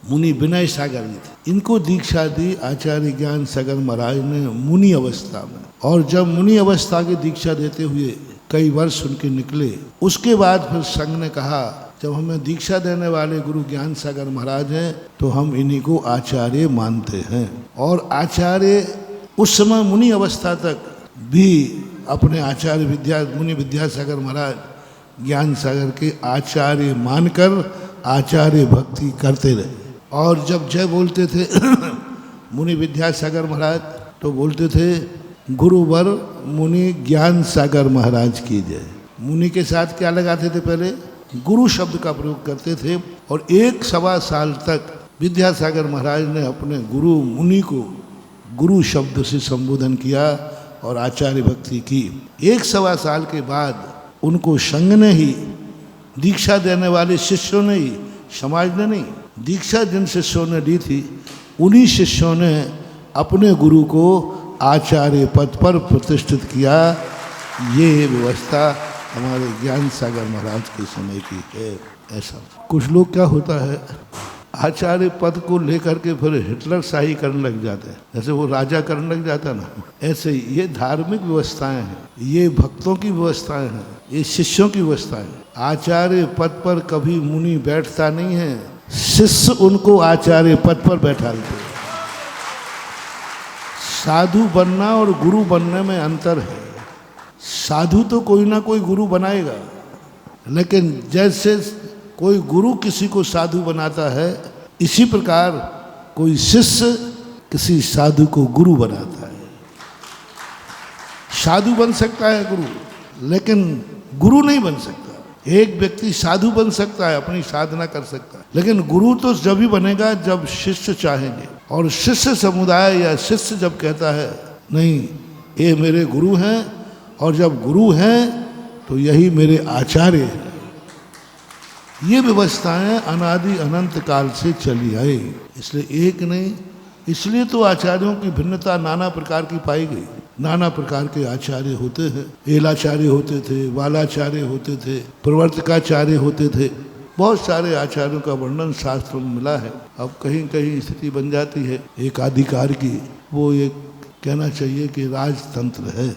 मुनि विनय सागर जी थे। इनको दीक्षा दी आचार्य ज्ञान सागर महाराज ने मुनि अवस्था में। और जब मुनि अवस्था की दीक्षा देते हुए कई वर्ष उनके निकले, उसके बाद फिर संघ ने कहा जब हमें दीक्षा देने वाले गुरु ज्ञान सागर महाराज हैं तो हम इन्हीं को आचार्य मानते हैं। और आचार्य उस समय मुनि अवस्था तक भी अपने आचार्य मुनि विद्यासागर महाराज ज्ञान सागर के आचार्य मानकर आचार्य भक्ति करते रहे। और जब जय बोलते थे मुनि विद्यासागर महाराज तो बोलते थे गुरुवर मुनि ज्ञान सागर महाराज की जय। मुनि के साथ क्या लगाते थे? पहले गुरु शब्द का प्रयोग करते थे। और 1.25 साल तक विद्यासागर महाराज ने अपने गुरु मुनि को गुरु शब्द से संबोधन किया और आचार्य भक्ति की। 1.25 साल के बाद उनको संघ ने ही, दीक्षा देने वाले शिष्यों ने ही, समाज ने नहीं, दीक्षा जिन शिष्यों ने दी थी उन्हीं शिष्यों ने अपने गुरु को आचार्य पद पर प्रतिष्ठित किया। ये व्यवस्था हमारे ज्ञान सागर महाराज के समय की है। ऐसा कुछ लोग क्या होता है, आचार्य पद को लेकर के फिर हिटलर शाही करने लग जाते हैं, जैसे वो राजा करने लग जाता ना। ऐसे ही ये धार्मिक व्यवस्थाएं हैं, ये भक्तों की व्यवस्थाएं हैं, ये शिष्यों की व्यवस्थाएं हैं। आचार्य पद पर कभी मुनि बैठता नहीं है, शिष्य उनको आचार्य पद पर बैठाते हैं। साधु बनना और गुरु बनने में अंतर है। साधु तो कोई ना कोई गुरु बनाएगा, लेकिन जैसे कोई गुरु किसी को साधु बनाता है, इसी प्रकार कोई शिष्य किसी साधु को गुरु बनाता है। साधु बन सकता है गुरु, लेकिन गुरु नहीं बन सकता। एक व्यक्ति साधु बन सकता है, अपनी साधना कर सकता है, लेकिन गुरु तो जब भी बनेगा जब शिष्य चाहेंगे। और शिष्य समुदाय या शिष्य जब कहता है नहीं ये मेरे गुरु हैं, और जब गुरु हैं तो यही मेरे आचार्य हैं। ये व्यवस्थाएं अनादि अनंत काल से चली आई, इसलिए एक नहीं। इसलिए तो आचार्यों की भिन्नता नाना प्रकार की पाई गई। नाना प्रकार के आचार्य होते हैं, एलाचार्य होते थे, वालाचार्य होते थे, प्रवर्तकाचार्य होते थे। बहुत सारे आचार्यों का वर्णन शास्त्र में मिला है। अब कहीं कहीं स्थिति बन जाती है एक अधिकार की, वो ये कहना चाहिए कि राजतंत्र है।